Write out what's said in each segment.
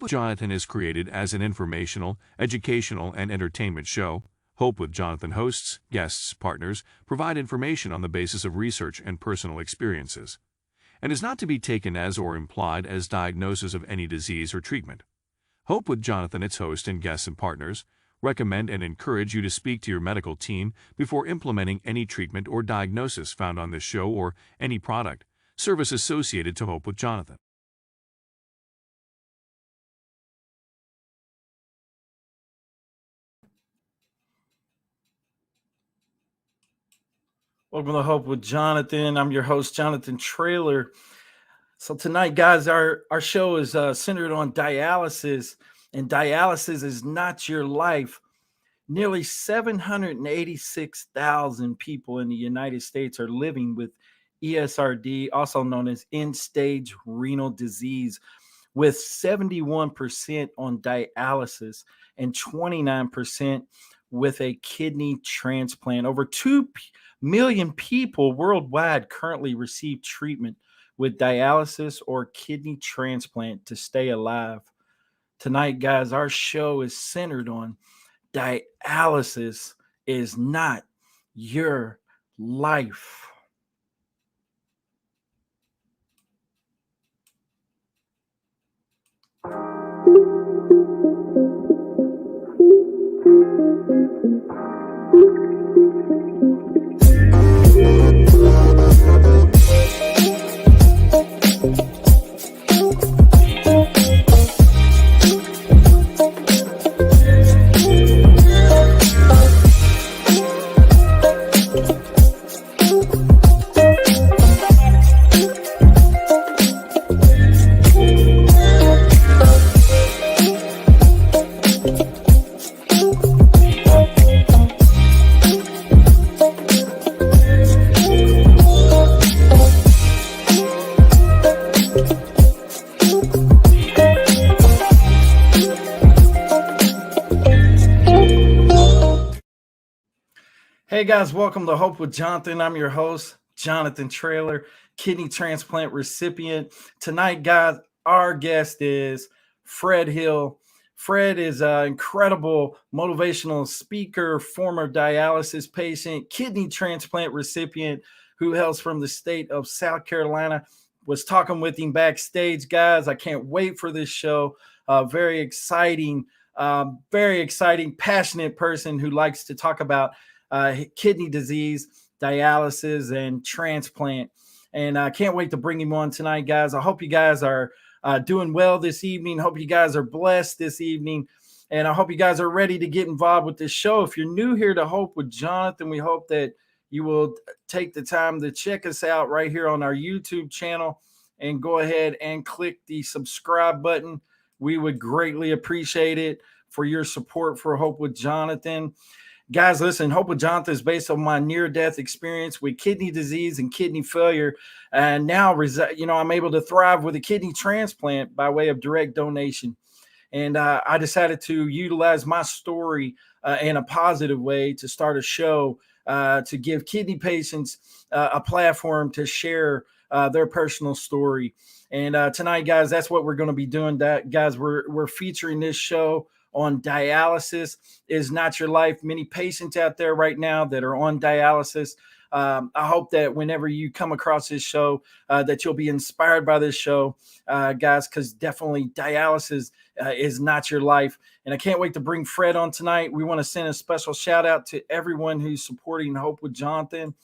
Jonathan is created as an informational, educational, and entertainment show. Hope with Jonathan hosts, guests, partners provide information on the basis of research and personal experiences, and is not to be taken as or implied as diagnosis of any disease or treatment. Hope with Jonathan, its host and guests and partners, recommend and encourage you to speak to your medical team before implementing any treatment or diagnosis found on this show or any product, service associated to Hope with Jonathan. Welcome to Hope with Jonathan. I'm your host, Jonathan Trailer. So tonight, guys, our show is centered on dialysis, and dialysis is not your life. Nearly 786,000 people in the United States are living with ESRD, also known as end-stage renal disease, with 71% on dialysis and 29% with a kidney transplant. Over 2 million people worldwide currently receive treatment with dialysis or kidney transplant to stay alive. Tonight, guys, our show is centered on dialysis is not your life. Hey guys, welcome to Hope with Jonathan. I'm your host, Jonathan Trailer, kidney transplant recipient. Tonight, guys, our guest is Fred Hill. Fred is an incredible motivational speaker, former dialysis patient, kidney transplant recipient who hails from the state of South Carolina. Was talking with him backstage, guys. I can't wait for this show. Very exciting, passionate person who likes to talk about kidney disease, dialysis, and transplant. And I can't wait to bring him on tonight, guys. I hope you guys are doing well this evening. Hope you guys are blessed this evening. And I hope you guys are ready to get involved with this show. If you're new here to Hope with Jonathan, we hope that you will take the time to check us out right here on our YouTube channel and go ahead and click the subscribe button. We would greatly appreciate it for your support for Hope with Jonathan. Guys, listen, Hope with Jonathan is based on my near-death experience with kidney disease and kidney failure. And now, I'm able to thrive with a kidney transplant by way of direct donation. And I decided to utilize my story in a positive way to start a show to give kidney patients a platform to share their personal story. And tonight, guys, that's what we're going to be doing. Guys, we're featuring this show on dialysis is not your life. Many patients out there right now that are on dialysis. I hope that whenever you come across this show, that you'll be inspired by this show, guys, because definitely dialysis is not your life. And I can't wait to bring Fred on tonight. We want to send a special shout out to everyone who's supporting Hope with Jonathan.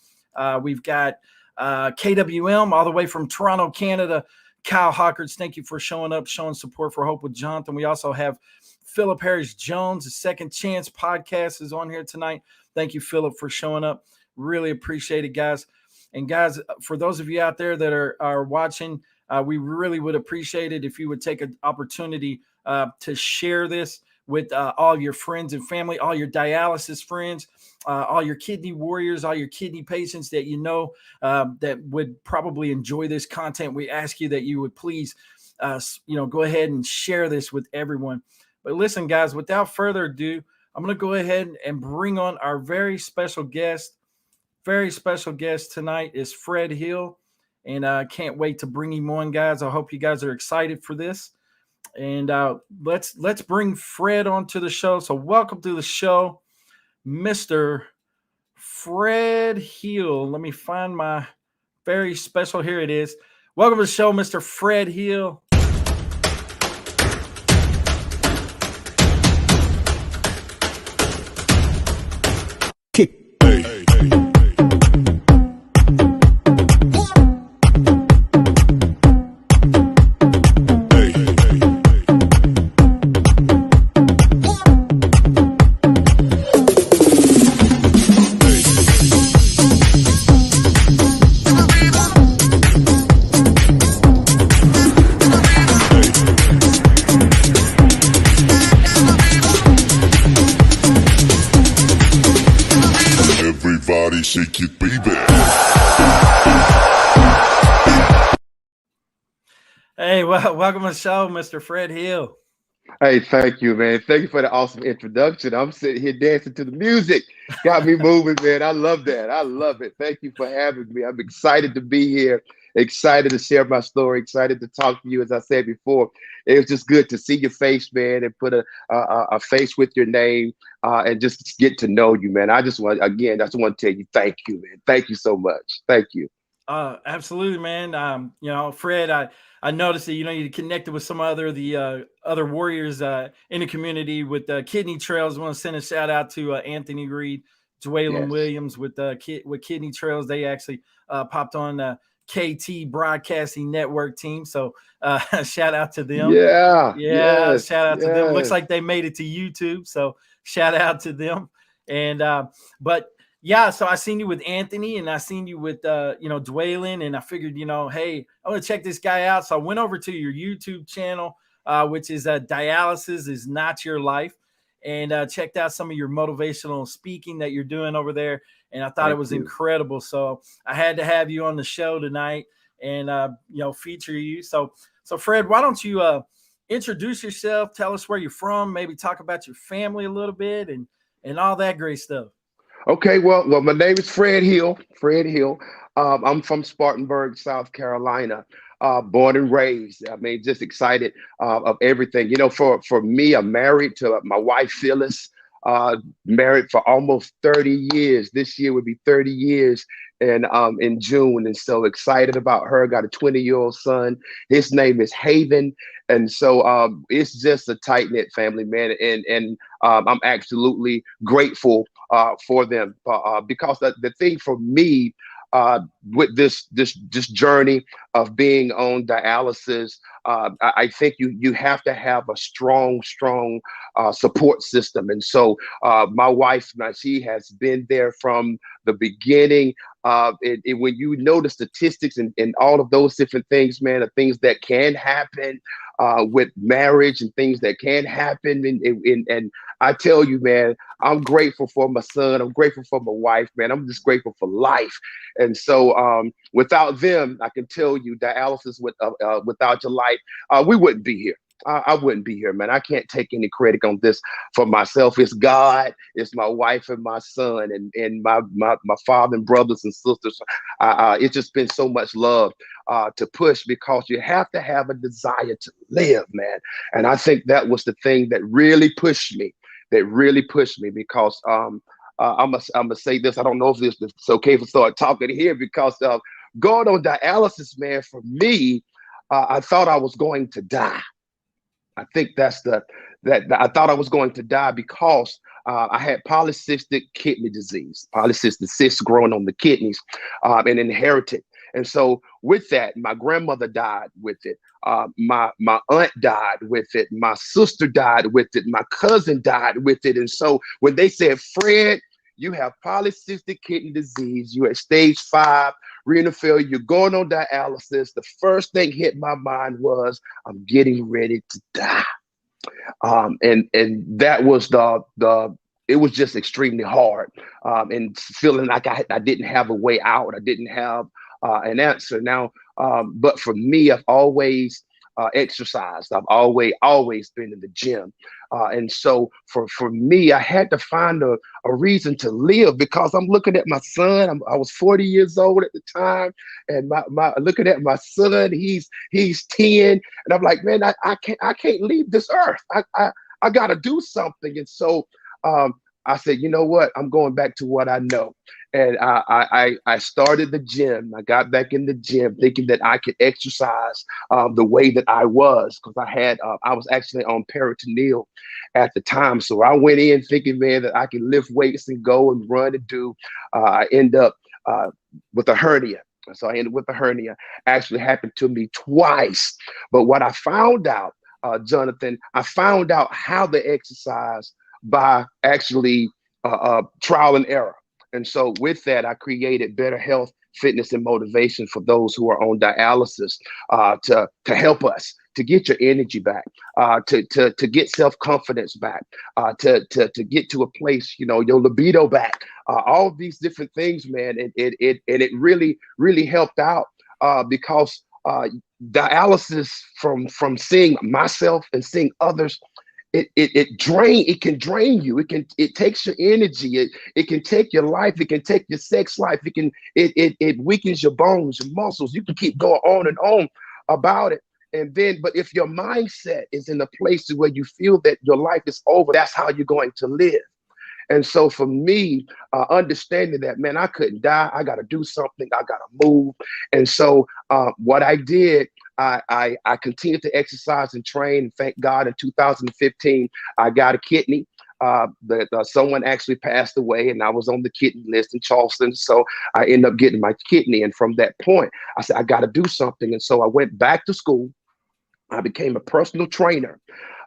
We've got KWM all the way from Toronto, Canada. Kyle Hawkins, thank you for showing up, showing support for Hope with Jonathan. We also have Philip Harris Jones, the Second Chance podcast is on here tonight. Thank you, Philip, for showing up. Really appreciate it, guys. And guys, for those of you out there that are watching, we really would appreciate it if you would take an opportunity to share this with all your friends and family, all your dialysis friends, all your kidney warriors, all your kidney patients that you know that would probably enjoy this content. We ask you that you would please, go ahead and share this with everyone. But listen, guys, without further ado, I'm going to go ahead and bring on our very special guest. Very special guest tonight is Fred Hill, and I can't wait to bring him on, guys. I hope you guys are excited for this. And let's bring Fred onto the show. So welcome to the show, Mr. Fred Hill. Let me find my very special. Here it is. Welcome to the show, Mr. Fred Hill. Everybody shake it, baby. Hey, well, welcome to the show, Mr. Fred Hill. Hey, thank you, man. Thank you for the awesome introduction. I'm sitting here dancing to the music. Got me moving, man. I love that. I love it. Thank you for having me. I'm excited to be here, excited to share my story, excited to talk to you. As I said before, it was just good to see your face, man, and put a face with your name and just get to know you, man. I just want to tell you thank you, man. Thank you so much. Thank you. Absolutely, man. Fred, I noticed that you connected with some other warriors in the community with Kidney Trails. I want to send a shout out to Anthony Reed, Dwaylen Yes. Williams with Kidney Trails. They actually popped on KT Broadcasting Network team. So shout out to them. Yeah. Yeah, Yes. shout out to them. Looks Yes. like they made it to YouTube. So shout out to them. And but yeah, so I seen you with Anthony and I seen you with Dwaylen, and I figured, hey, I want to check this guy out. So I went over to your YouTube channel, which is Dialysis is Not Your Life, and checked out some of your motivational speaking that you're doing over there. And I thought it was incredible. So I had to have you on the show tonight and feature you. So Fred, why don't you introduce yourself, tell us where you're from, maybe talk about your family a little bit and all that great stuff. Okay, well, my name is Fred Hill. Fred Hill. I'm from Spartanburg, South Carolina. Born and raised. I mean, just excited of everything. For me, I'm married to my wife Phyllis. Married for almost 30 years. This year would be 30 years in June, and so excited about her. Got a 20-year-old son. His name is Haven, and so it's just a tight knit family, man. And I'm absolutely grateful for them because the thing for me with this journey of being on dialysis, I think you have to have a strong support system. And so my wife, she has been there from the beginning. When you know the statistics and all of those different things, man, the things that can happen with marriage and things that can happen. And I tell you, man, I'm grateful for my son. I'm grateful for my wife, man. I'm just grateful for life. And so without them, I can tell you dialysis without your life, we wouldn't be here. I wouldn't be here, man. I can't take any credit on this for myself. It's God, it's my wife and my son and my father and brothers and sisters. It's just been so much love to push because you have to have a desire to live, man. And I think that was the thing that really pushed me. Because I'm gonna say this. I don't know if it's okay to start talking here because going on dialysis, man, for me, I thought I was going to die. I think that I thought I was going to die because I had polycystic kidney disease, polycystic cysts growing on the kidneys, and inherited. And so with that, my grandmother died with it. My aunt died with it. My sister died with it. My cousin died with it. And so when they said, Fred, you have polycystic kidney disease, you're at stage 5 renal failure, you're going on dialysis, the first thing hit my mind was, I'm getting ready to die. And that was it was just extremely hard, and feeling like I didn't have a way out. I didn't have an answer. Now, but for me, I've always exercised. I've always been in the gym. And so for me, I had to find a reason to live because I'm looking at my son. I was 40 years old at the time, and my looking at my son, he's 10, and I'm like, man, I can't leave this earth. I got to do something. And so I said, you know what? I'm going back to what I know. And I started the gym. I got back in the gym thinking that I could exercise the way that I was, because I was actually on peritoneal at the time. So I went in thinking, man, that I could lift weights and go and run and do. I end up with a hernia. So I ended with a hernia. Actually happened to me twice. But what I found out, Jonathan, I found out how to exercise by actually trial and error. And so with that, I created Better Health, Fitness, and Motivation for those who are on dialysis to help us to get your energy back, to get self-confidence back, to get to a place, your libido back, all of these different things, man. And it really, really helped out because dialysis, from seeing myself and seeing others, it can drain you. It takes your energy. It can take your life. It can take your sex life. It weakens your bones, your muscles. You can keep going on and on about it. But if your mindset is in a place where you feel that your life is over, that's how you're going to live. And so for me, understanding that, man, I couldn't die. I got to do something. I got to move. And so what I did, I continued to exercise and train. And thank God in 2015, I got a kidney. Someone actually passed away, and I was on the kidney list in Charleston. So I ended up getting my kidney. And from that point, I said, I got to do something. And so I went back to school. I became a personal trainer.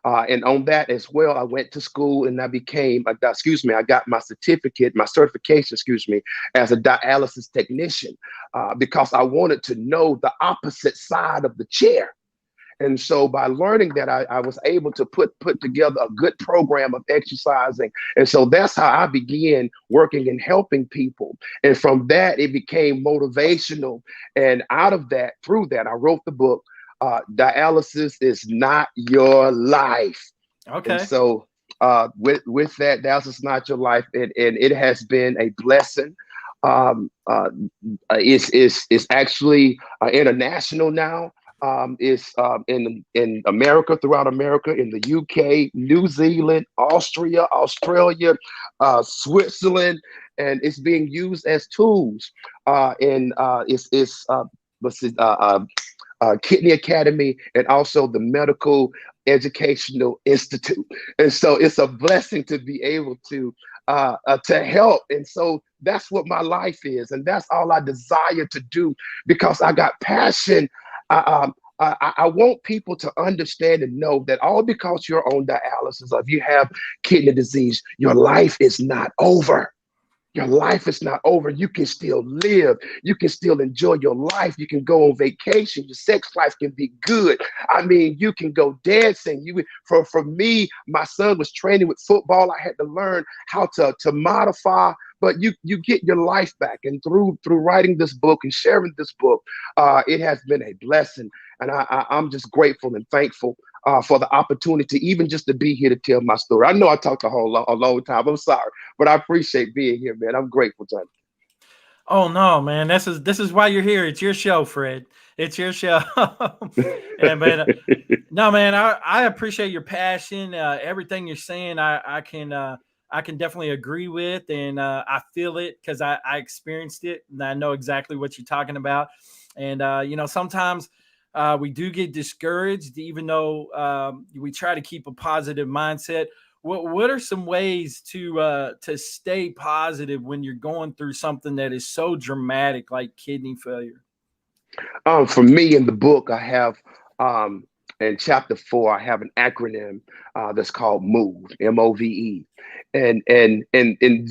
And on that as well, I went to school and I got my certification, as a dialysis technician, because I wanted to know the opposite side of the chair. And so by learning that, I was able to put together a good program of exercising. And so that's how I began working and helping people. And from that, it became motivational. And out of that, through that, I wrote the book, Dialysis is Not Your Life. Okay. And so with that, dialysis is not your life. And it has been a blessing. It's actually international now. It's in America, throughout America, in the UK, New Zealand, Austria, Australia, Switzerland, and it's being used as tools. Kidney Academy, and also the Medical Educational Institute. And so it's a blessing to be able to help. And so that's what my life is. And that's all I desire to do, because I got passion. I want people to understand and know that all because you're on dialysis, or if you have kidney disease, your life is not over. Your life is not over. You can still live. You can still enjoy your life. You can go on vacation. Your sex life can be good. I mean, you can go dancing. For me, my son was training with football. I had to learn how to modify, but you get your life back. And through writing this book and sharing this book, it has been a blessing. And I'm just grateful and thankful for the opportunity, even just to be here to tell my story. I know I talked a long time. I'm sorry, but I appreciate being here, man. I'm grateful, John. Oh no, man! This is why you're here. It's your show, Fred. It's your show. And man, no, man. I appreciate your passion. Everything you're saying, I can definitely agree with, and I feel it because I experienced it, and I know exactly what you're talking about. And sometimes we do get discouraged, even though we try to keep a positive mindset. What are some ways to stay positive when you're going through something that is so dramatic like kidney failure? For me, in the book, I have in chapter 4, I have an acronym that's called MOVE, MOVE, and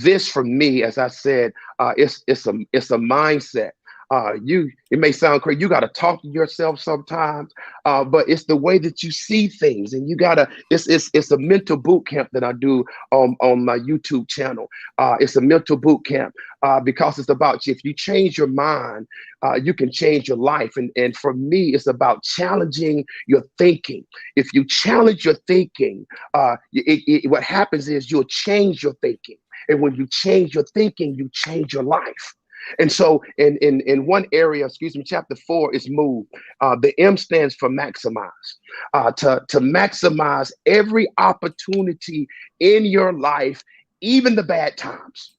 this for me, as I said, it's a mindset. It may sound crazy. You got to talk to yourself sometimes, but it's the way that you see things, and you gotta. It's a mental boot camp that I do on my YouTube channel. It's a mental boot camp because it's about you. If you change your mind, you can change your life. And for me, it's about challenging your thinking. If you challenge your thinking, what happens is you'll change your thinking. And when you change your thinking, you change your life. And so in one area, chapter 4 is move. The M stands for maximize. To maximize every opportunity in your life, even the bad times.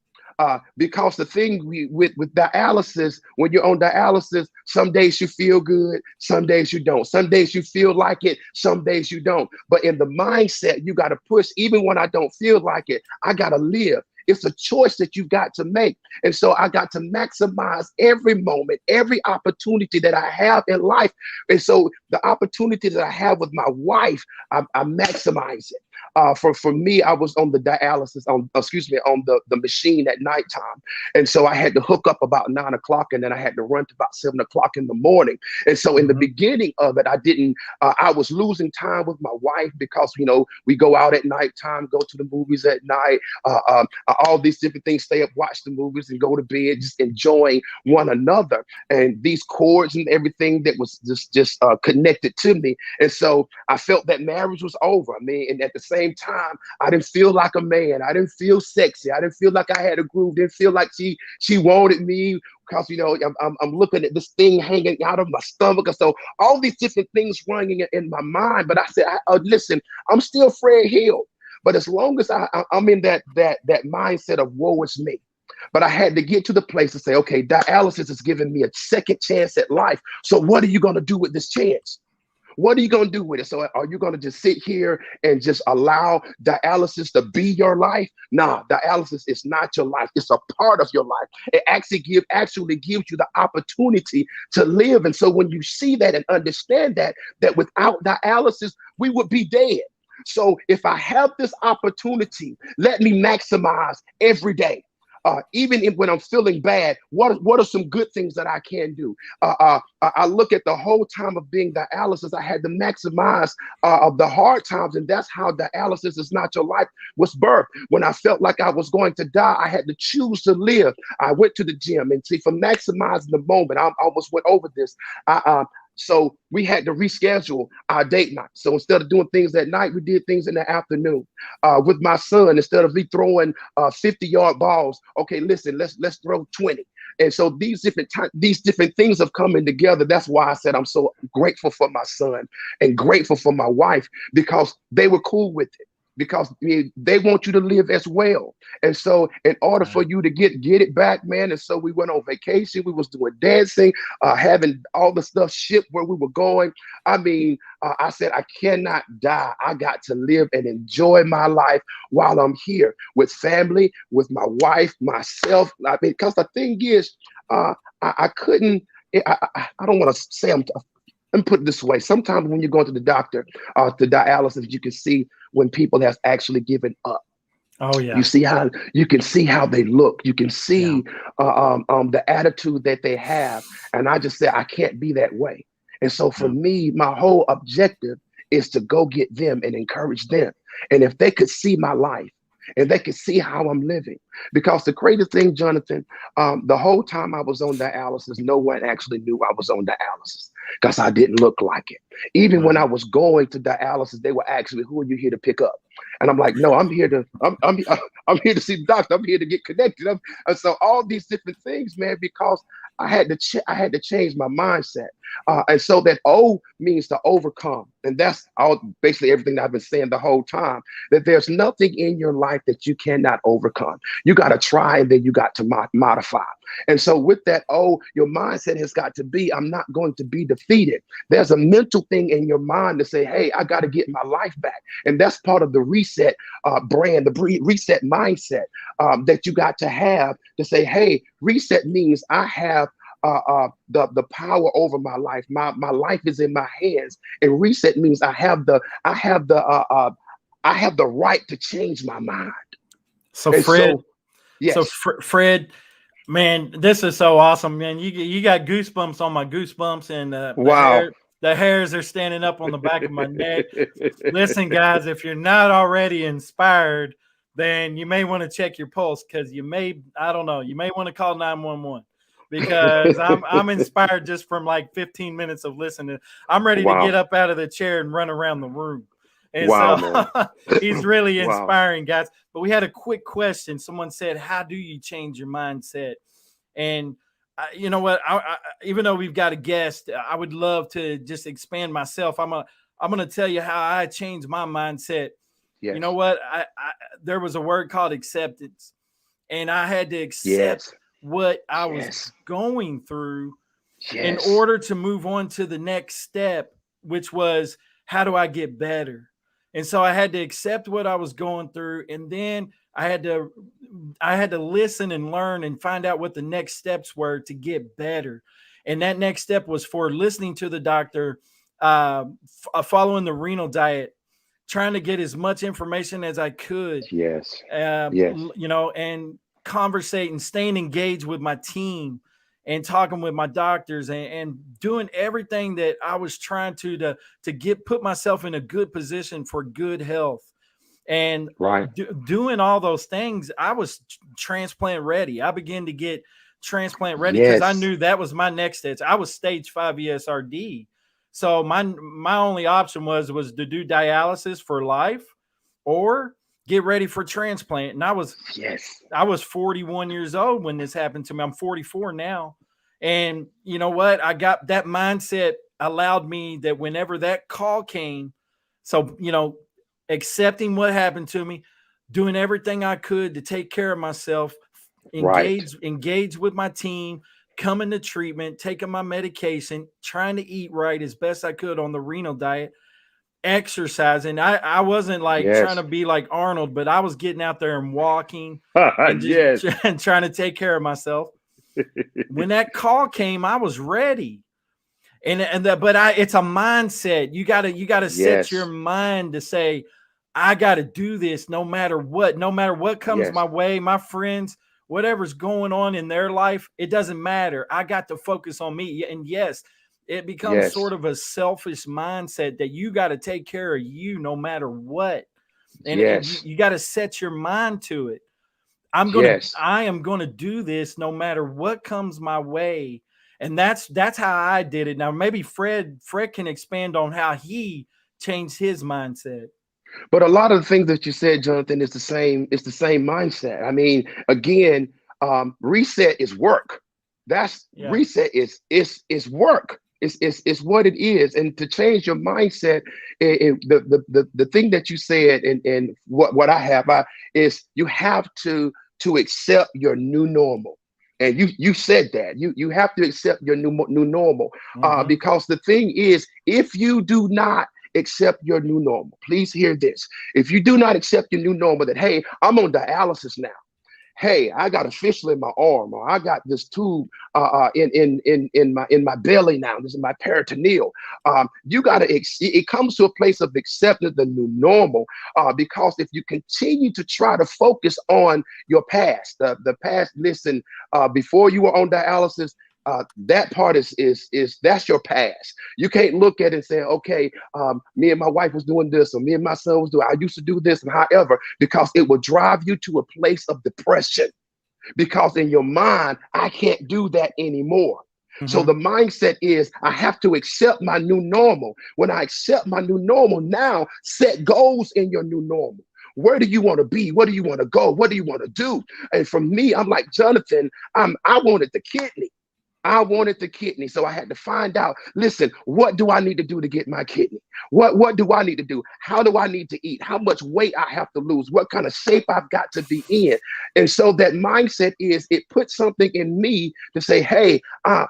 Because the thing with dialysis, when you're on dialysis, some days you feel good, some days you don't. Some days you feel like it, some days you don't. But in the mindset, you got to push. Even when I don't feel like it, I got to live. It's a choice that you've got to make. And so I got to maximize every moment, every opportunity that I have in life. And so the opportunity that I have with my wife, I maximize it. For me, I was on the dialysis, on the machine at nighttime. And so I had to hook up about 9 o'clock, and then I had to run to about 7 o'clock in the morning. And so in the beginning of it, I was losing time with my wife because, we go out at nighttime, go to the movies at night, all these different things, stay up, watch the movies and go to bed, just enjoying one another. And these cords and everything that was just connected to me. And so I felt that marriage was over. I mean, and at the same time, I didn't feel like a man. I didn't feel sexy. I didn't feel like I had a groove. Didn't feel like she wanted me because, I'm looking at this thing hanging out of my stomach. And so all these different things running in my mind. But I said, listen, I'm still Fred Hill. But as long as I'm in that mindset of woe is me. But I had to get to the place to say, okay, dialysis is giving me a second chance at life. So what are you going to do with this chance? What are you going to do with it? So are you going to just sit here and just allow dialysis to be your life? Nah, dialysis is not your life. It's a part of your life. It actually gives you the opportunity to live. And so when you see that and understand that without dialysis, we would be dead. So if I have this opportunity, let me maximize every day. Even when I'm feeling bad, what are some good things that I can do? I look at the whole time of being dialysis, I had to maximize of the hard times, and that's how dialysis is not your life was birthed. When I felt like I was going to die, I had to choose to live. I went to the gym, and see, for maximizing the moment, I almost went over this. So we had to reschedule our date night. So instead of doing things at night, we did things in the afternoon. With my son, instead of me throwing 50-yard balls, okay, listen, let's throw 20. And so these different things have coming together. That's why I said I'm so grateful for my son and grateful for my wife, because they were cool with it. Because they want you to live as well. And so in order for you to get it back, man, and so we went on vacation, we was doing dancing, having all the stuff shipped where we were going. I mean, I said, I cannot die. I got to live and enjoy my life while I'm here with family, with my wife, myself. I mean, because the thing is, I couldn't, I don't want to say let me put it this way. Sometimes when you're going to the doctor, to dialysis, you can see when people have actually given up. Oh yeah. You can see how they look. You can see the attitude that they have. And I just said, I can't be that way. And so for me, my whole objective is to go get them and encourage them. And if they could see my life, and they could see how I'm living. Because the crazy thing, Jonathan, the whole time I was on dialysis, no one actually knew I was on dialysis because I didn't look like it. Even when I was going to dialysis, they were asking me, who are you here to pick up? And I'm like, no, I'm here to see the doctor. I'm here to get connected. And so all these different things, man, because I had to change my mindset. And so that O means to overcome. And that's basically everything that I've been saying the whole time, that there's nothing in your life that you cannot overcome. You got to try, and then you got to modify. And so with that O, your mindset has got to be, I'm not going to be defeated. There's a mental thing in your mind to say, hey, I got to get my life back. And that's part of the reset brand, the reset mindset that you got to have to say, hey, reset means I have the power over my life. My life is in my hands. And reset means I have the right to change my mind. So Fred, yes. Fred, Man, this is so awesome, man. You got goosebumps on my goosebumps, and Wow. the hairs are standing up on the back of my neck. Listen, guys, if you're not already inspired, then you may want to check your pulse, because I don't know, you may want to call 911, because I'm inspired just from like 15 minutes of listening. I'm ready to get Wow. up out of the chair and run around the room. And Wow, so man. he's really Wow. inspiring, guys. But we had a quick question. Someone said, how do you change your mindset? And you know what? Even though we've got a guest, I would love to just expand myself. I'm going to tell you how I changed my mindset. You know Yes. what? There was a word called acceptance, and I had to accept Yes. what I was Yes. going through in Yes. order to move on to the next step, which was, how do I get better? And so I had to accept what I was going through, and then I had to listen and learn and find out what the next steps were to get better. And that next step was for listening to the doctor, following the renal diet, trying to get as much information as I could, Yes. Yes. and conversating, staying engaged with my team, and talking with my doctors, and doing everything that I was trying to put myself in a good position for good health. And Right. doing all those things, I was transplant ready. I began to get transplant ready because I Yes. knew that was my next stage. I was stage 5 ESRD. So my only option was to do dialysis for life, or get ready for transplant. And Yes. I was 41 years old when this happened to me. I'm 44 now. And you know what? I got that mindset, allowed me that whenever that call came, so, accepting what happened to me, doing everything I could to take care of myself, Right. engage with my team, coming to treatment, taking my medication, trying to eat right as best I could on the renal diet, exercising. I wasn't like trying Yes. to be like Arnold, but I was getting out there and walking and just Yes. trying to take care of myself. When that call came, I was ready. It's a mindset. You gotta set your Yes. mind to say, I gotta do this no matter what comes Yes. my way, my friends, whatever's going on in their life, it doesn't matter. I got to focus on me. And yes, it becomes Yes. sort of a selfish mindset that you got to take care of you no matter what. And you, Yes. you got to set your mind to it. Yes. I am gonna do this no matter what comes my way. And that's how I did it. Now maybe Fred can expand on how he changed his mindset. But a lot of the things that you said, Jonathan, is the same. It's the same mindset. I mean, again, reset is work. That's Yeah. reset is work. It's what it is. And to change your mindset, the thing that you said, and what I have is you have to accept your new normal. And you said that you have to accept your new normal, Mm-hmm. because the thing is, if you do not accept your new normal, please hear this. If you do not accept your new normal, that hey, I'm on dialysis now. Hey, I got a fistula in my arm, or I got this tube in my belly now. This is my peritoneal. You got to. It comes to a place of accepting the new normal, because if you continue to try to focus on your past, the past. Listen, before you were on dialysis, that part is that's your past. You can't look at it and say, okay, me and my wife was doing this, or me and my son was doing. I used to do this, and however, because it will drive you to a place of depression. Because in your mind, I can't do that anymore. So Mm-hmm. the mindset is, I have to accept my new normal. When I accept my new normal, now set goals in your new normal. Where do you want to be? What do you want to go? What do you want to do? And for me, I'm like Jonathan. I wanted the kidney. I wanted the kidney. So I had to find out, listen, what do I need to do to get my kidney? What do I need to do? How do I need to eat? How much weight I have to lose? What kind of shape I've got to be in? And so that mindset is, it puts something in me to say, hey, I'm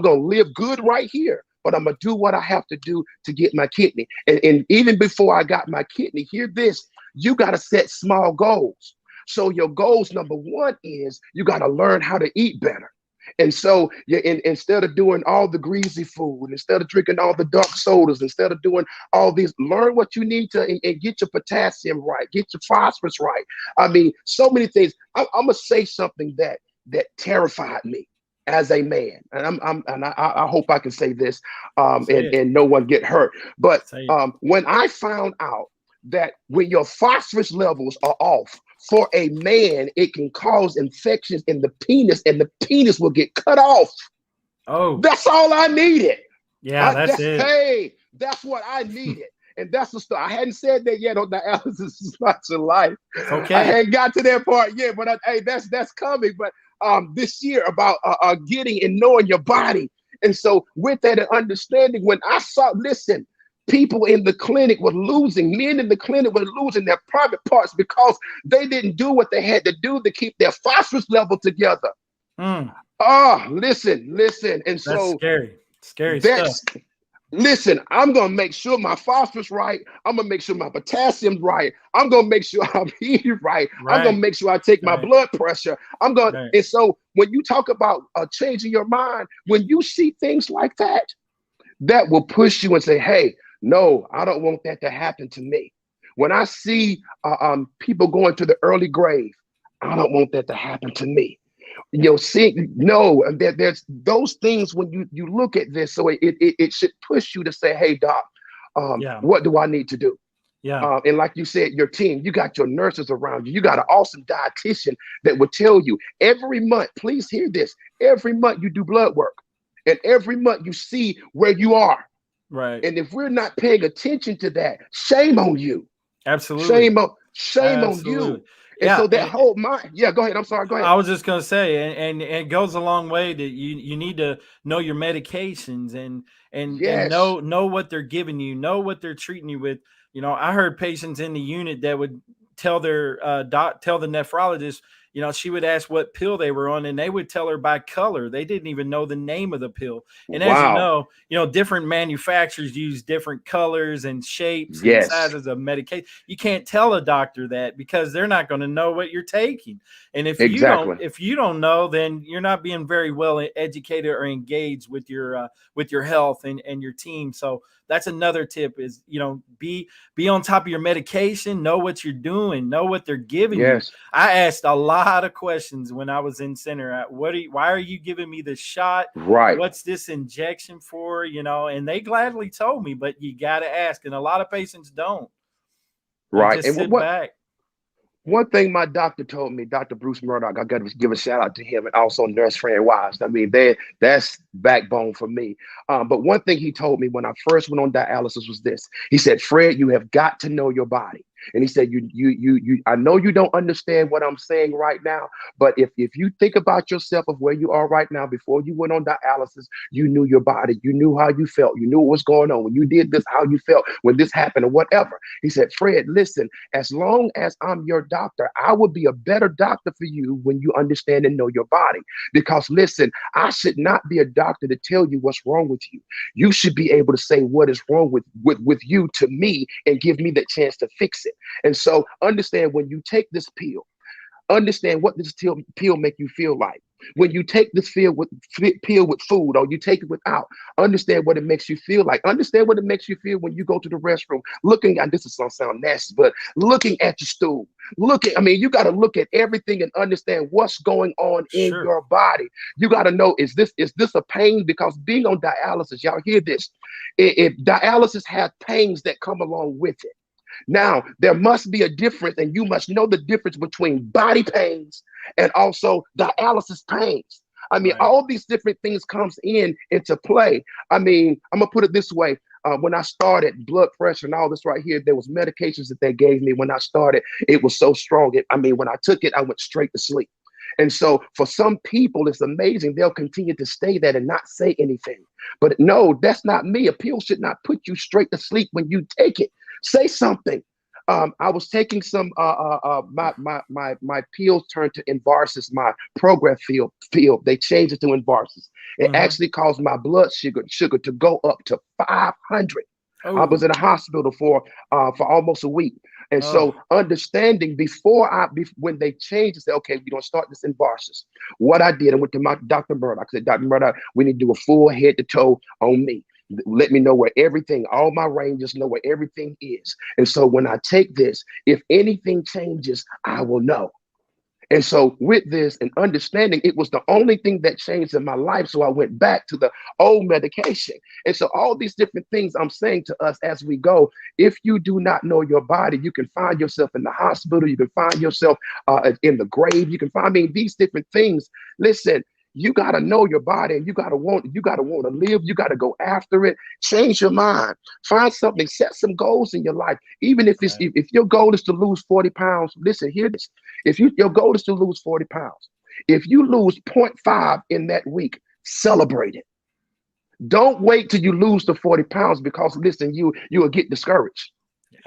going to live good right here, but I'm going to do what I have to do to get my kidney. And even before I got my kidney, hear this, you got to set small goals. So your goals, number one, is you got to learn how to eat better. And so instead of doing all the greasy food, instead of drinking all the dark sodas, instead of doing all these, learn what you need to, and get your potassium right, get your phosphorus right. I mean, so many things. I'm going to say something that that terrified me as a man. And I hope I can say this and no one get hurt. But when I found out that when your phosphorus levels are off for a man, it can cause infections in the penis, and the penis will get cut off. Oh, that's all I needed. Yeah, that's it. Hey, that's what I needed. And that's the stuff. I hadn't said that yet on Dialysis is Not Your Life. Okay. I hadn't got to that part yet, but hey, that's coming. But this year about getting and knowing your body. And so with that understanding, when I saw, listen, people in the clinic were losing, men in the clinic were losing their private parts because they didn't do what they had to do to keep their phosphorus level together. Listen. And that's so scary stuff. Listen, I'm going to make sure my phosphorus right. I'm going to make sure my potassium's right. I'm going to make sure I'm eating right. I'm going to make sure I take my blood pressure. And so when you talk about changing your mind, when you see things like that, that will push you and say, hey, no, I don't want that to happen to me. When I see people going to the early grave, I don't want that to happen to me. There's those things when you look at this, so it should push you to say, hey, doc, what do I need to do? And like you said, your team, you got your nurses around you. You got an awesome dietitian that will tell you every month, please hear this, every month you do blood work. And every month you see where you are. Right. And if we're not paying attention to that, shame on you. Absolutely. Shame on you. And so that whole mind, go ahead. I'm sorry. Go ahead. I was just going to say, and it goes a long way that you need to know your medications and know what they're giving you, know what they're treating you with. I heard patients in the unit that would tell their tell the nephrologist, she would ask what pill they were on, and they would tell her by color. They didn't even know the name of the pill. And as you know, different manufacturers use different colors and shapes and sizes of medication. You can't tell a doctor that because they're not going to know what you're taking. And if you don't know, then you're not being very well educated or engaged with your health and your team. So that's another tip is, be on top of your medication, know what you're doing, know what they're giving you. I asked a lot of questions when I was in center. Why are you giving me this shot? Right. What's this injection for? And they gladly told me, but you got to ask. And a lot of patients don't. Right. They just sit back. One thing my doctor told me, Dr. Bruce Murdoch, I got to give a shout out to him, and also Nurse Fran Wise. I mean, that's backbone for me. But one thing he told me when I first went on dialysis was this. He said, Fred, you have got to know your body. And he said, I know you don't understand what I'm saying right now, but if you think about yourself of where you are right now, before you went on dialysis, you knew your body, you knew how you felt, you knew what was going on. When you did this, how you felt, when this happened or whatever. He said, Fred, listen, as long as I'm your doctor, I will be a better doctor for you when you understand and know your body. Because listen, I should not be a doctor to tell you what's wrong with you. You should be able to say what is wrong with you to me and give me the chance to fix it. And so understand when you take this pill, understand what this pill make you feel like. When you take this pill with food or you take it without, understand what it makes you feel like. Understand what it makes you feel when you go to the restroom, looking at, this is going to sound nasty, but looking at your stool. You got to look at everything and understand what's going on in your body. You got to know, is this a pain? Because being on dialysis, y'all hear this. If dialysis has pains that come along with it. Now, there must be a difference, and you must know the difference between body pains and also dialysis pains. All these different things comes into play. I'm going to put it this way. When I started, blood pressure and all this right here, there was medications that they gave me when I started. It was so strong. When I took it, I went straight to sleep. And so for some people, it's amazing. They'll continue to stay there and not say anything. But no, that's not me. A pill should not put you straight to sleep when you take it. Say something. I was taking some, my pills turned to Invarsis, my Progress pill. They changed it to Invarsis. It actually caused my blood sugar to go up to 500. I was in a hospital for almost a week. And so understanding when they changed, they said, okay, we're going to start this Invarsis. What I did, I went to my Dr. Murdoch. I said, Dr. Murdoch, we need to do a full head to toe on me. Let me know where everything, all my ranges, know where everything is. And so when I take this, if anything changes, I will know. And so with this and understanding, it was the only thing that changed in my life. So I went back to the old medication. And so all these different things I'm saying to us as we go, if you do not know your body, you can find yourself in the hospital. You can find yourself in the grave. You can find, I mean, these different things. Listen, you got to know your body, and you got to want to live. You got to go after it. Change your mind. Find something. Set some goals in your life. Even if it's if your goal is to lose 40 pounds, listen, hear this. If your goal is to lose 40 pounds, if you lose zero point 0.5 in that week, celebrate it. Don't wait till you lose the 40 pounds, because listen, you will get discouraged.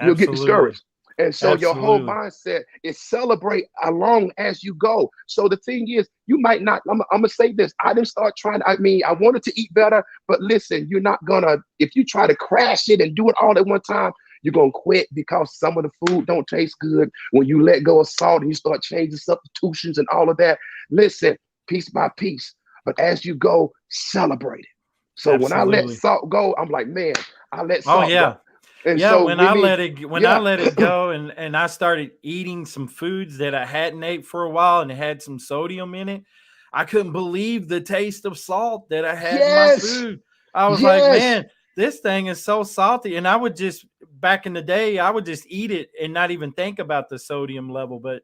You'll get discouraged. And so your whole mindset is celebrate along as you go. So the thing is, you might not, I'm going to say this. I didn't start trying. I mean, I wanted to eat better, but listen, you're not going to, if you try to crash it and do it all at one time, you're going to quit, because some of the food don't taste good. When you let go of salt and you start changing substitutions and all of that, listen, piece by piece. But as you go, celebrate it. So when I let salt go, I'm like, man, I let salt go. And so when I let it go and I started eating some foods that I hadn't ate for a while and it had some sodium in it, I couldn't believe the taste of salt that I had in my food. I was like, man, this thing is so salty. And I would just, back in the day, I would just eat it and not even think about the sodium level. But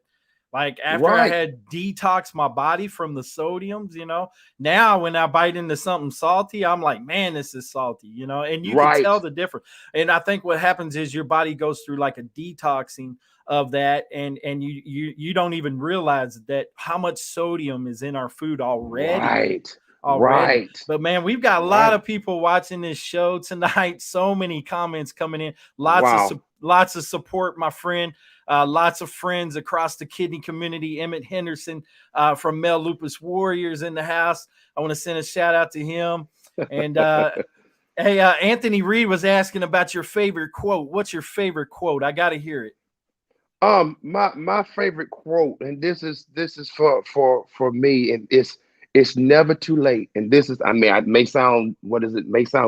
like after I had detoxed my body from the sodiums, you know, now when I bite into something salty, I'm like, man, this is salty, you know, and you can tell the difference. And I think what happens is your body goes through like a detoxing of that, and you don't even realize that how much sodium is in our food already. But man, we've got a lot of people watching this show tonight. So many comments coming in, lots of support, my friend. Lots of friends across the kidney community. Emmett Henderson from Male Lupus Warriors in the house. I want to send a shout out to him. And hey, Anthony Reed was asking about your favorite quote. What's your favorite quote? I got to hear it. My favorite quote, and this is for me, and it's never too late. And this is, I mean, it may sound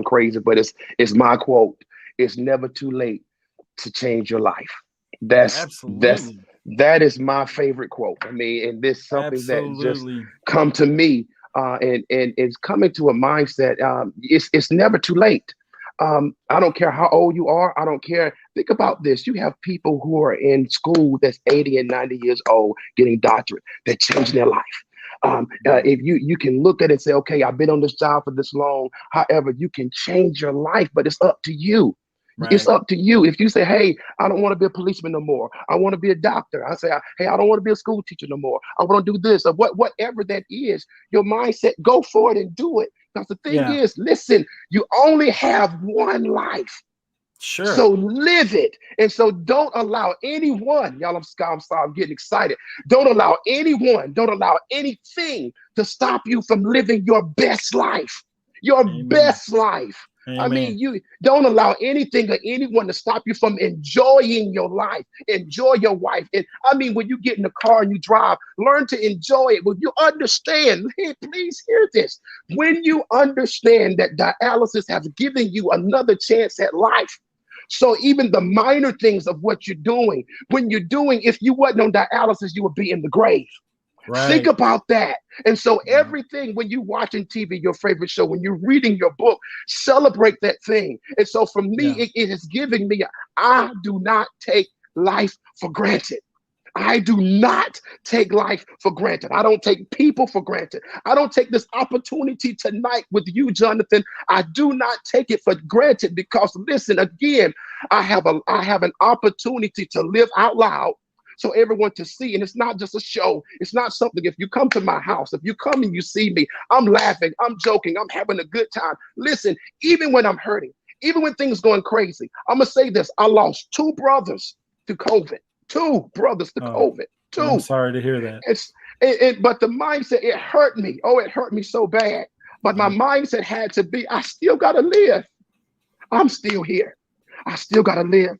crazy, but it's my quote. It's never too late to change your life. That is my favorite quote. I mean, and this is something that just come to me, and it's coming to a mindset. It's never too late. I don't care how old you are. I don't care. Think about this. You have people who are in school that's 80 and 90 years old getting doctorate. They're changing their life. If you can look at it and say, okay, I've been on this job for this long. However, you can change your life, but it's up to you. It's up to you. If you say, hey, I don't want to be a policeman no more. I want to be a doctor. I say, hey, I don't want to be a school teacher no more. I want to do this, or whatever that is, your mindset, go for it and do it. Because the thing is, listen, you only have one life. Sure. So live it. And so don't allow anyone, y'all, I'm getting excited. Don't allow anyone, don't allow anything to stop you from living your best life. Your best life. Amen. I mean, you don't allow anything or anyone to stop you from enjoying your life. Enjoy your wife. And I mean, when you get in the car and you drive, learn to enjoy it. When you understand, hey, please hear this. When you understand that dialysis has given you another chance at life. So even the minor things of what you're doing, when you're doing, if you wasn't on dialysis, you would be in the grave. Think about that. And so everything, when you're watching TV, your favorite show, when you're reading your book, celebrate that thing. And so for me, it is giving me, I do not take life for granted. I do not take life for granted. I don't take people for granted. I don't take this opportunity tonight with you, Jonathan. I do not take it for granted, because listen, again, I have an opportunity to live out loud, so everyone to see. And it's not just a show. It's not something, if you come to my house, if you come and you see me, I'm laughing, I'm joking, I'm having a good time. Listen, even when I'm hurting, even when things going crazy, I'm going to say this. I lost 2 brothers to COVID. 2 brothers to COVID. 2. I'm sorry to hear that. But the mindset, it hurt me. Oh, it hurt me so bad. But my mindset had to be, I still got to live. I'm still here. I still got to live.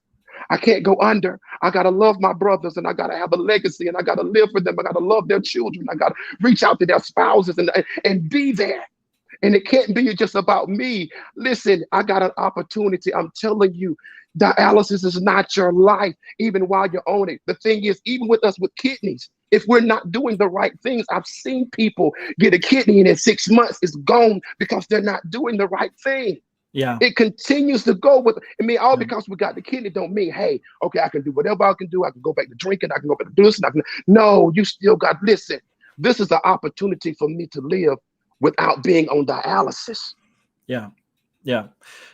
I can't go under. I got to love my brothers, and I got to have a legacy, and I got to live for them. I got to love their children. I got to reach out to their spouses and be there. And it can't be just about me. Listen, I got an opportunity. I'm telling you, Dialysis is not your life, even while you're on it. The thing is, even with us with kidneys, if we're not doing the right things, I've seen people get a kidney and in 6 months it's gone because they're not doing the right thing. Yeah. It continues to go with, I mean, all Yeah. because we got the kidney don't mean, hey, okay, I can do whatever I can do. I can go back to drinking. I can go back to this. And I can, no, you still got, listen, this is an opportunity for me to live without being on dialysis. Yeah. Yeah.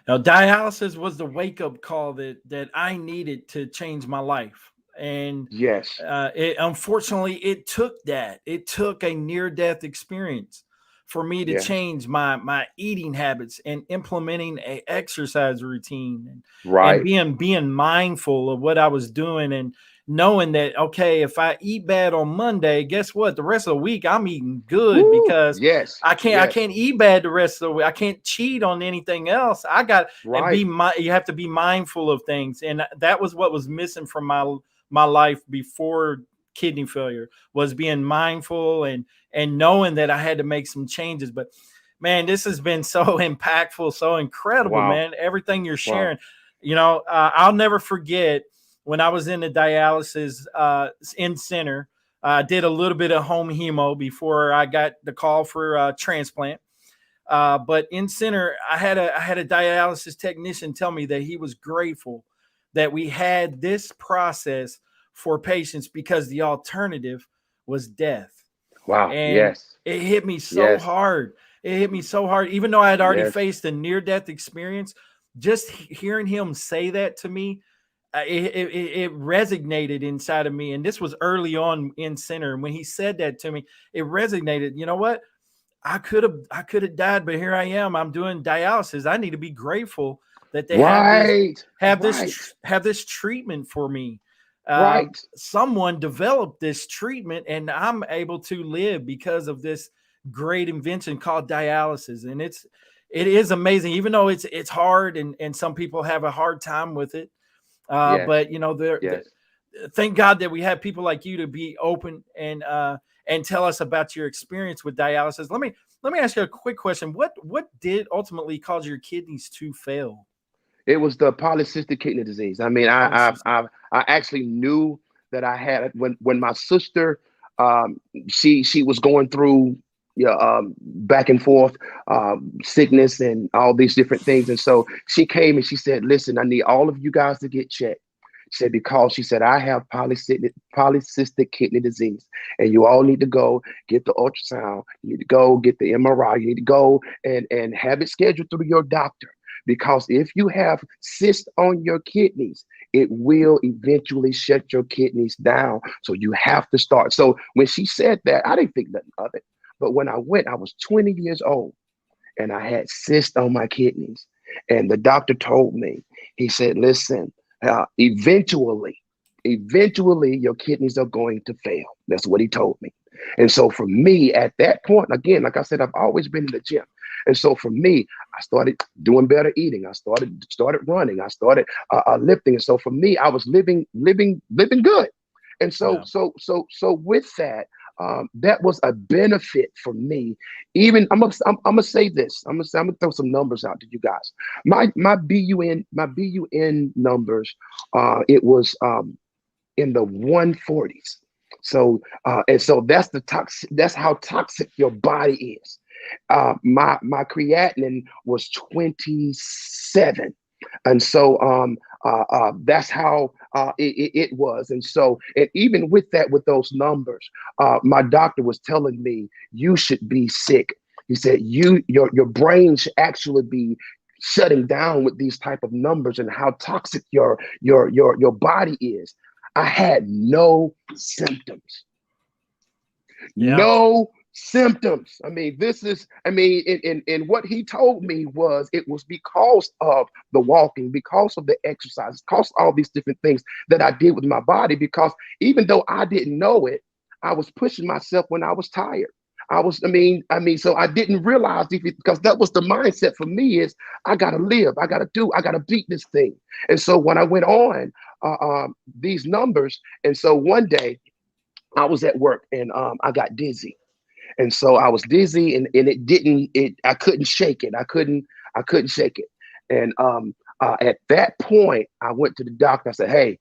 Now, dialysis was the wake up call that I needed to change my life. And Yes. unfortunately, it took that. It took a near death experience for me to Yeah. change my eating habits and implementing a exercise routine and Right. being mindful of what I was doing and knowing that, okay, if I eat bad on Monday, guess what? The rest of the week I'm eating good Woo. because Yes. I Yes. can't eat bad the rest of the week. I can't cheat on anything else. I got and Right. you have to be mindful of things. And that was what was missing from my life before kidney failure, was being mindful and knowing that I had to make some changes. But man, this has been so impactful, so incredible, Wow. man. Everything you're Wow. sharing, I'll never forget when I was in the dialysis in center. I did a little bit of home hemo before I got the call for transplant. But in center, I had a dialysis technician tell me that he was grateful that we had this process for patients because the alternative was death. Wow. And Yes. it hit me so Yes. hard. It hit me so hard, even though I had already Yes. faced a near-death experience. Just hearing him say that to me, it resonated inside of me. And this was early on in center. And when he said that to me, it resonated. You know what? I could have died, but here I am. I'm doing dialysis. I need to be grateful that they Right. have Right. this treatment for me. Right. Someone developed this treatment, and I'm able to live because of this great invention called dialysis. And it is amazing, even though it's hard, and some people have a hard time with it. Yes. But Yes. thank God that we have people like you to be open and tell us about your experience with dialysis. Let me ask you a quick question. What did ultimately cause your kidneys to fail? It was the polycystic kidney disease. I mean, Polycystic. I actually knew that I had it when my sister, um, she was going through, yeah, back and forth, sickness and all these different things, and so she came and she said, "Listen, I need all of you guys to get checked." She said, because she said, I have polycystic kidney disease, and you all need to go get the ultrasound. You need to go get the MRI. You need to go and have it scheduled through your doctor. Because if you have cysts on your kidneys, it will eventually shut your kidneys down. So you have to start. So when she said that, I didn't think nothing of it. But when I went, I was 20 years old and I had cysts on my kidneys. And the doctor told me, he said, listen, eventually your kidneys are going to fail. That's what he told me. And so for me at that point, again, like I said, I've always been in the gym. And so for me, I started doing better eating. I started running. I started lifting. And so for me, I was living good. And so Yeah. with that, that was a benefit for me. Even I'm gonna say this. I'm gonna throw some numbers out to you guys. My BUN numbers, it was in the 140s. So and so that's the toxic. That's how toxic your body is. My creatinine was 27. And so that's how it was. And so, and even with that, with those numbers, my doctor was telling me you should be sick. He said your brain should actually be shutting down with these type of numbers and how toxic your body is. I had no symptoms. Yeah. No symptoms. I mean, and what he told me was it was because of the walking, because of the exercise, because of all these different things that I did with my body. Because even though I didn't know it, I was pushing myself when I was tired. So I didn't realize because that was the mindset for me is I gotta live, I gotta beat this thing. And so when I went on these numbers, and so one day I was at work and I got dizzy. And so I was dizzy and I couldn't shake it. I couldn't shake it. And At that point, I went to the doctor. I said, hey,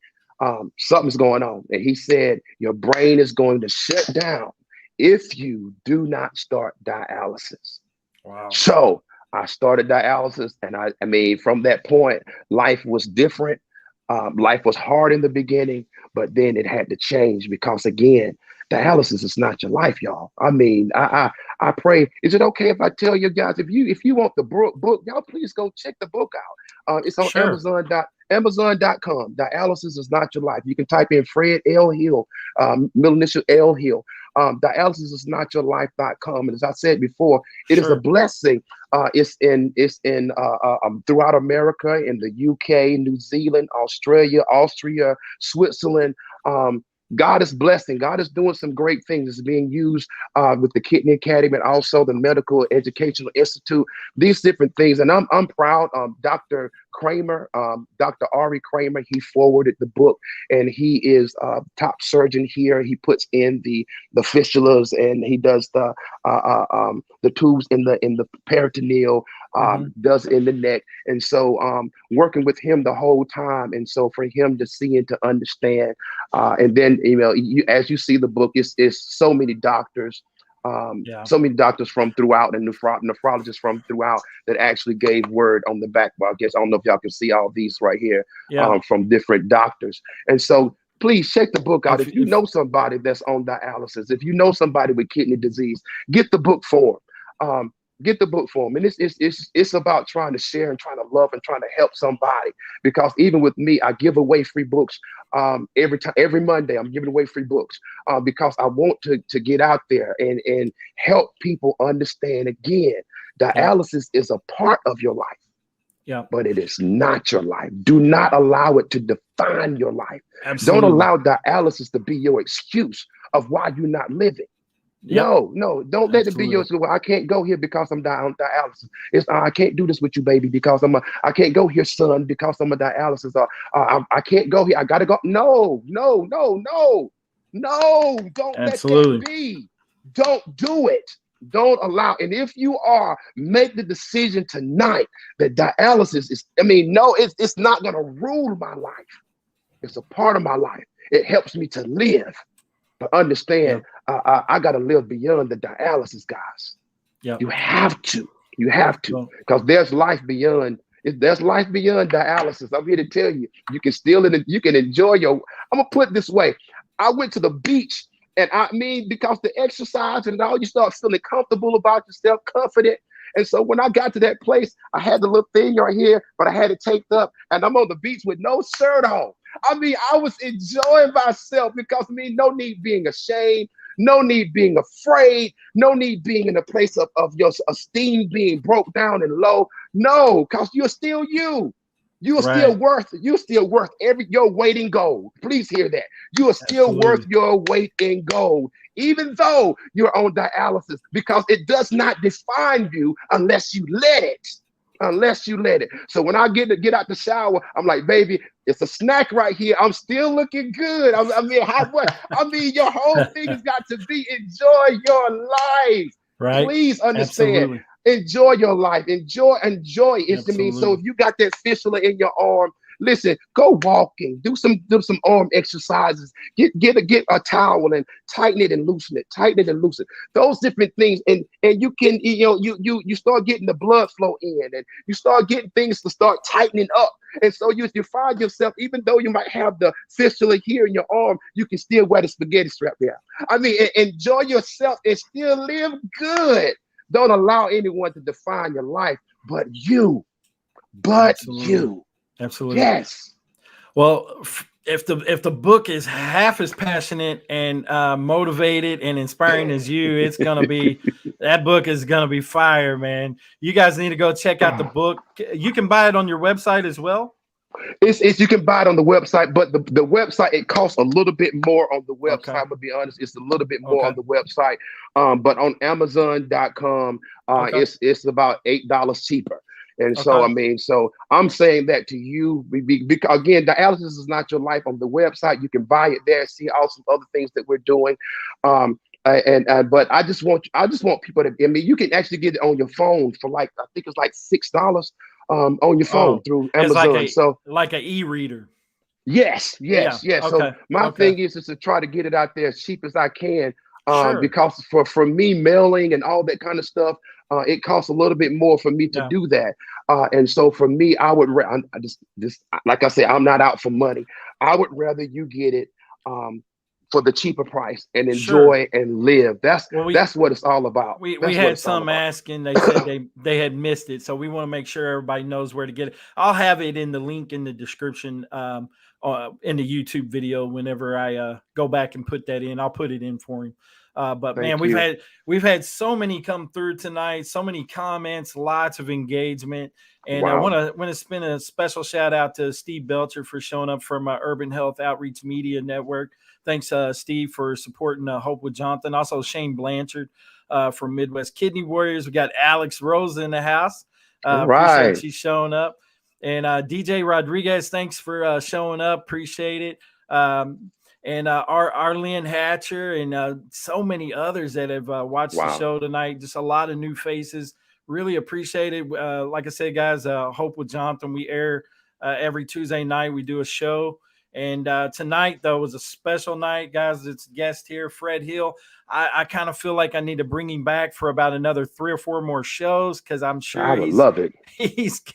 something's going on. And he said, your brain is going to shut down if you do not start dialysis. Wow. So I started dialysis. And I mean, from that point, life was different. Life was hard in the beginning, but then it had to change because, again, dialysis is not your life, y'all. I mean, I pray. Is it okay if I tell you guys, if you want the book, y'all please go check the book out. It's on Sure. Amazon.com. Dialysis is not your life. You can type in Fred L. Hill, middle initial L. Hill. Dialysis is not your life.com. And as I said before, it is a Sure. blessing. It's in throughout America, in the UK, New Zealand, Australia, Austria, Switzerland. God is blessing. God is doing some great things. It's being used with the Kidney Academy and also the Medical Educational Institute, these different things. And I'm proud. Dr. Kramer, Dr. Ari Kramer, he forwarded the book, and he is a top surgeon here. He puts in the fistulas, and he does the tubes in the peritoneal, does in the neck. And so working with him the whole time. And so for him to see and to understand, and then, as you see the book, it's so many doctors, so many doctors from throughout, and nephrologists from throughout that actually gave word on the back. Well, I guess I don't know if y'all can see all these right here, from different doctors. And so please check the book out. If you know somebody that's on dialysis, if you know somebody with kidney disease, get the book for them. Get the book for them. And it's about trying to share and trying to love and trying to help somebody. Because even with me, I give away free books every Monday. I'm giving away free books because I want to get out there and help people understand, again, dialysis is a part of your life. But it is not your life. Do not allow it to define your life. Absolutely. Don't allow dialysis to be your excuse of why you're not living. No, don't let it be yours. Well, I can't go here because I'm on dialysis. I can't do this with you, baby, because I can't go here, son, because I'm a dialysis. I can't go here. I gotta go. No. Don't let that be. Don't do it. Don't allow. And if you make the decision tonight that dialysis is, it's not gonna rule my life. It's a part of my life. It helps me to live. But understand, I got to live beyond the dialysis, guys. You have to, because there's life beyond. There's life beyond dialysis. I'm here to tell you, you can you can enjoy I'm gonna put it this way. I went to the beach, and because the exercise and all, you start feeling comfortable about yourself, confident. And so when I got to that place, I had the little thing right here, but I had it taped up, and I'm on the beach with no shirt on. I was enjoying myself because, no need being ashamed, no need being afraid, no need being in a place of your esteem being broke down and low. No, because you're still you. You're still worth your weight in gold. Please hear that. You are still worth your weight in gold, even though you're on dialysis, because it does not define you unless you let it. So when I get out the shower, I'm like, baby, it's a snack right here. I'm still looking good. Your whole thing has got to be enjoy your life. Right. Please understand. Absolutely. Enjoy your life. Enjoy it. So if you got that fistula in your arm, listen, go walking, do some arm exercises, get a towel and tighten it and loosen it, those different things. And you can, you start getting the blood flow in, and you start getting things to start tightening up. And so you find yourself, even though you might have the fistula here in your arm, you can still wear the spaghetti strap there. Enjoy yourself and still live good. Don't allow anyone to define your life, but you. Absolutely. Yes. Well, if the book is half as passionate and motivated and inspiring as you, it's gonna be that book is gonna be fire, man. You guys need to go check out the book. You can buy it on your website as well. You can buy it on the website, but the website, it costs a little bit more on the website. I'm gonna be honest, it's a little bit more on the website. But on Amazon.com, it's about $8 cheaper. And so, so I'm saying that to you, because again, dialysis is not your life. On the website, you can buy it there, see all some other things that we're doing. But I just want people to, you can actually get it on your phone for I think it's like $6. on your phone Oh, through it's Amazon. So like a e-reader. yes, Yeah. yes, yes. So Okay. my Okay. thing is to try to get it out there as cheap as I can. Sure. Because for me, mailing and all that kind of stuff, it costs a little bit more for me to Yeah. do that. And so for me, I would I just like I said, I'm not out for money. I would rather you get it for the cheaper price and Sure. enjoy and live. Well, That's what it's all about. we That's what had it's all some about. asking. They said they had missed it, so we want to make sure everybody knows where to get it. I'll have it in the link in the description, in the YouTube video. Whenever I go back and put that in, I'll put it in for him. But man, Thank you. we've had so many come through tonight, so many comments, lots of engagement, and I Wow. want to spend a special shout out to Steve Belcher for showing up from Urban Health Outreach Media Network. Thanks, Steve, for supporting Hope with Jonathan. Also, Shane Blanchard from Midwest Kidney Warriors. We got Alex Rose in the house. All Appreciate right. you showing up. And DJ Rodriguez, thanks for showing up. Appreciate it. And Arlene Hatcher and so many others that have watched the Wow. show tonight. Just a lot of new faces. Really appreciate it. Like I said, guys, Hope with Jonathan, we air every Tuesday night. We do a show. And tonight, though, was a special night, guys. It's guest here, Fred Hill. I kind of feel like I need to bring him back for about another 3 or 4 more shows because I'm I sure would love it.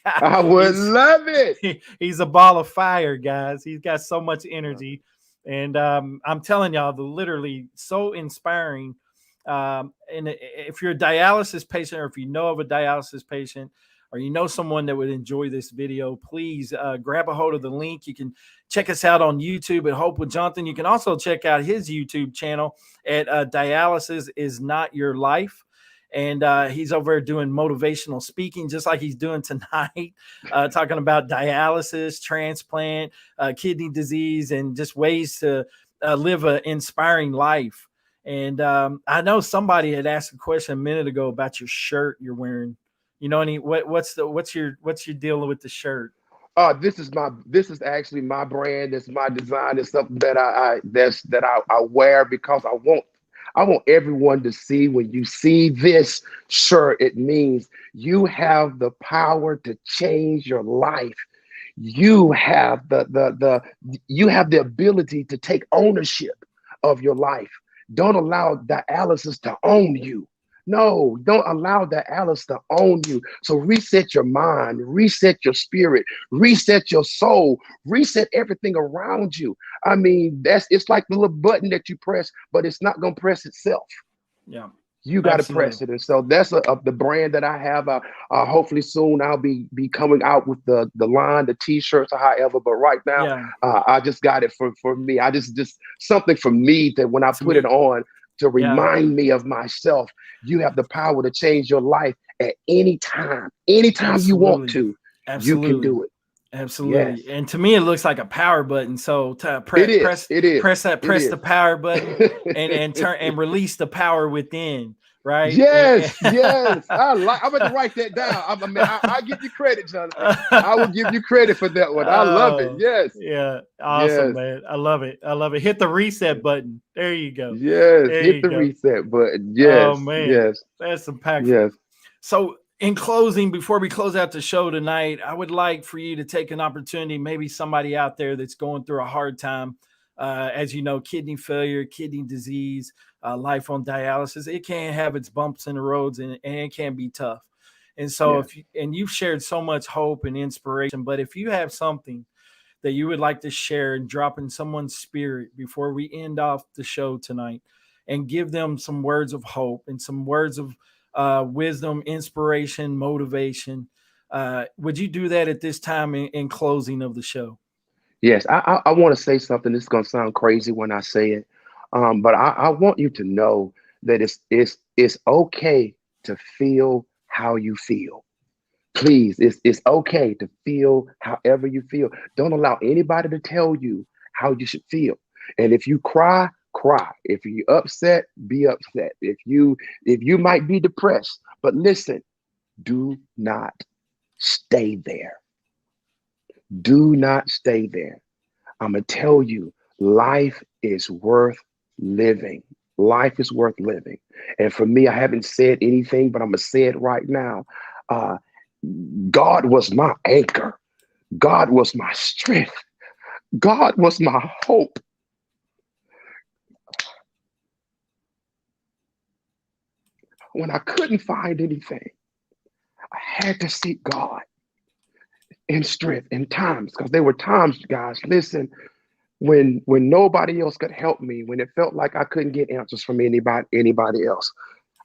I would love it. he's a ball of fire, guys. He's got so much energy, and I'm telling y'all, literally so inspiring. And if you're a dialysis patient, or if you know of a dialysis patient, or you know someone that would enjoy this video, please grab a hold of the link. You can check us out on YouTube at Hope with Jonathan. You can also check out his YouTube channel at Dialysis Is Not Your Life. And he's over there doing motivational speaking, just like he's doing tonight, talking about dialysis, transplant, kidney disease, and just ways to live an inspiring life. And I know somebody had asked a question a minute ago about your shirt you're wearing. You know, what's your deal with the shirt? This is actually my brand. It's my design. It's something that I wear because I want everyone to see. When you see this shirt, it means you have the power to change your life. You have you have the ability to take ownership of your life. Don't allow dialysis to own you. No, don't allow dialysis to own you. So reset your mind, reset your spirit, reset your soul, reset everything around you. I mean, it's like the little button that you press, but it's not going to press itself. Yeah. You got to press it. And so that's the brand that I have. Hopefully soon I'll be coming out with the line, the t-shirts or however. But right now, I just got it for me. I just something for me that when I put it on to remind me of myself. You have the power to change your life at any time. Anytime you want to, you can do it. Absolutely. Yes. And to me, it looks like a power button. So press the power button and turn and release the power within. Right. Yes. Yes. I'm going to write that down. I give you credit, Jonathan. I will give you credit for that one. I love it. Yes. Yeah. Awesome, man. I love it. I love it. Hit the reset button. There you go. Yes. Hit the reset button. Yes. Oh man. Yes. That's impactful. Yes. So in closing, before we close out the show tonight, I would like for you to take an opportunity, maybe somebody out there that's going through a hard time, as you know, kidney failure, kidney disease, life on dialysis. It can have its bumps in the roads and it can be tough. And so you've shared so much hope and inspiration, but if you have something that you would like to share and drop in someone's spirit before we end off the show tonight and give them some words of hope and some words of wisdom, inspiration, motivation, would you do that at this time in closing of the show? Yes, I want to say something. This is going to sound crazy when I say it, but I want you to know that it's okay to feel how you feel. Please, it's okay to feel however you feel. Don't allow anybody to tell you how you should feel. And if you cry, cry. If you're upset, be upset. If you might be depressed, but listen, do not stay there. Do not stay there. I'm going to tell you, life is worth living. Life is worth living. And for me, I haven't said anything, but I'm going to say it right now. God was my anchor. God was my strength. God was my hope. When I couldn't find anything, I had to seek God in strength in times, because there were times, guys, listen, when nobody else could help me, when it felt like I couldn't get answers from anybody else,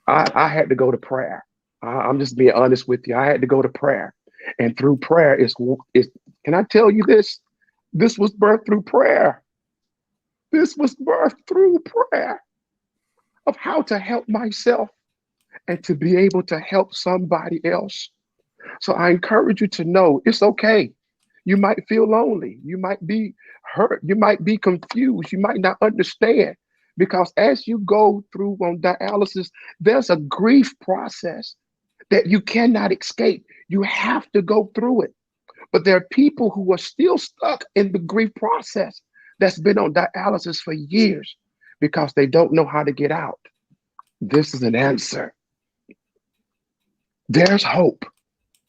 I had to go to prayer. I'm just being honest with you. I had to go to prayer. And through prayer is can I tell you this? This was birthed through prayer. This was birthed through prayer of how to help myself and to be able to help somebody else. So I encourage you to know it's okay. You might feel lonely. You might be hurt. You might be confused. You might not understand. Because as you go through on dialysis, there's a grief process that you cannot escape. You have to go through it. But there are people who are still stuck in the grief process that's been on dialysis for years because they don't know how to get out. This is an answer. There's hope.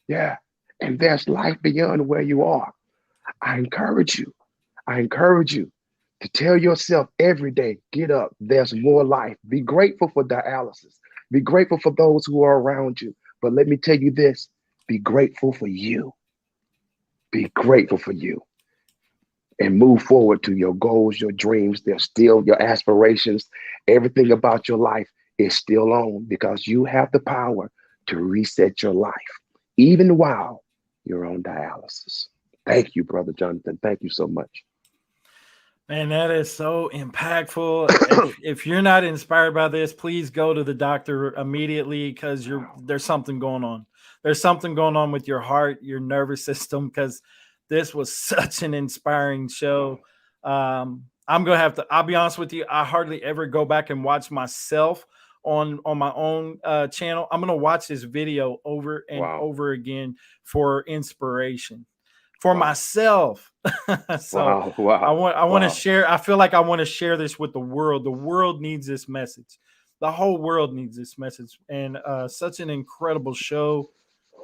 Yeah. And there's life beyond where you are. I encourage you to tell yourself every day, get up. There's more life. Be grateful for dialysis. Be grateful for those who are around you. But let me tell you this, be grateful for you. Be grateful for you. And move forward to your goals, your dreams. They're still your aspirations. Everything about your life is still on because you have the power to reset your life, even while you're on dialysis. Thank you, Brother Jonathan. Thank you so much. Man, that is so impactful. If you're not inspired by this, please go to the doctor immediately because there's something going on. There's something going on with your heart, your nervous system, because this was such an inspiring show. I'm gonna have to. I'll be honest with you. I hardly ever go back and watch myself on my own channel. I'm gonna watch this video over and over again for inspiration for myself. So I want to share. I feel like I want to share this with the world. The world needs this message. The whole world needs this message. And such an incredible show.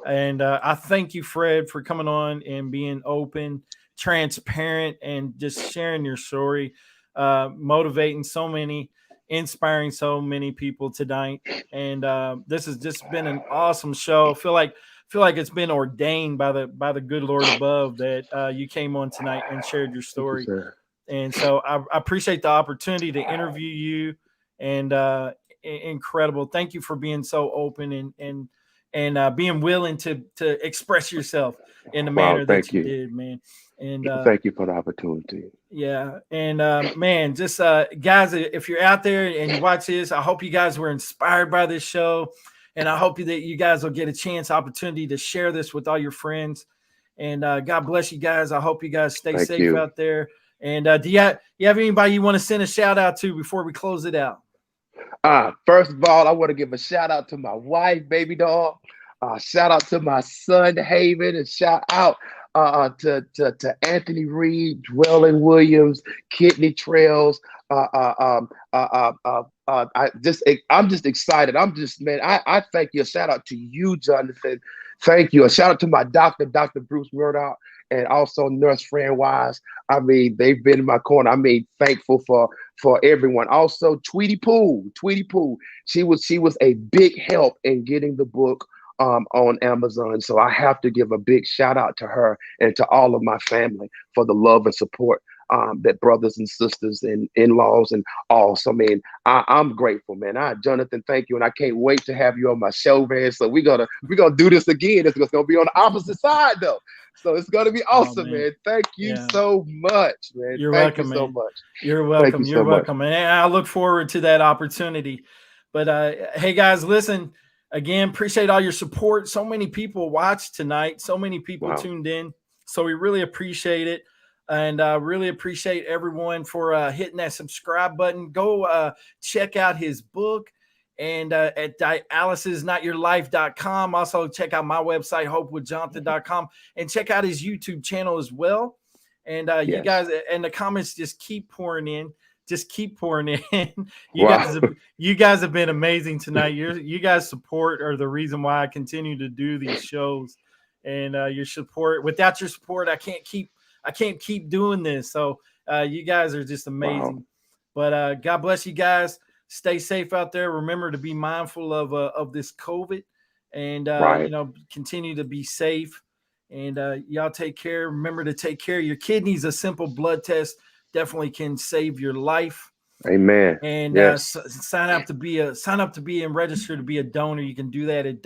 And I thank you, Fred, for coming on and being open, transparent, and just sharing your story, motivating so many, inspiring so many people tonight. And this has just been an awesome show. I feel like it's been ordained by the good Lord above that you came on tonight and shared your story. And so I appreciate the opportunity to interview you. And incredible. Thank you for being so open and being willing to express yourself in the manner that you did, man. And thank you for the opportunity. Yeah. And man, just guys, if you're out there and you watch this, I hope you guys were inspired by this show. And I hope that you guys will get a opportunity to share this with all your friends. And God bless you guys. I hope you guys stay safe out there. And do you have anybody you want to send a shout out to before we close it out? First of all, I want to give a shout out to my wife, baby doll. Shout out to my son, Haven, and shout out to Anthony Reed, Dwellin Williams, Kidney Trails. I'm just excited. I thank you. A shout out to you, Jonathan. Thank you. A shout out to my doctor, Dr. Bruce Murdoch, and also Nurse Fran Wise. I mean, they've been in my corner. I mean, thankful for everyone. Also, Tweety Pooh. She was a big help in getting the book on Amazon. So I have to give a big shout out to her and to all of my family for the love and support that brothers and sisters and in-laws and all. So, man, I'm grateful, man. Jonathan, thank you. And I can't wait to have you on my show, man. So we're gonna do this again. It's gonna be on the opposite side though. So it's gonna be awesome, man. Thank you so much, man. You're welcome, man. So much. You're welcome. You're welcome. And I look forward to that opportunity. But hey guys, listen. Again, appreciate all your support. So many people watched tonight. So many people tuned in. So we really appreciate it. And really appreciate everyone for hitting that subscribe button. Go check out his book and at dialysisnotyourlife.com. Also check out my website, hopewithjonathan.com, and check out his YouTube channel as well. And you guys, and the comments just keep pouring in. Just keep pouring in. You guys have been amazing tonight. You guys' support are the reason why I continue to do these shows. and your support. Without your support, I can't keep doing this. So you guys are just amazing. Wow. But God bless you guys. Stay safe out there. Remember to be mindful of this COVID, and Right. continue to be safe. And y'all take care. Remember to take care of your kidneys. A simple blood test definitely can save your life. Amen. And Yes. sign up to be and register to be a donor. You can do that at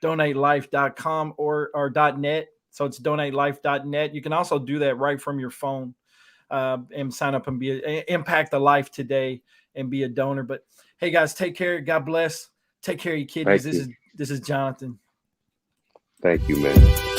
donatelife.com or .net. So it's donatelife.net. You can also do that right from your phone, and sign up and impact a life today and be a donor. But hey, guys, take care. God bless. Take care of your kidneys. Thank you. This is Jonathan. Thank you, man.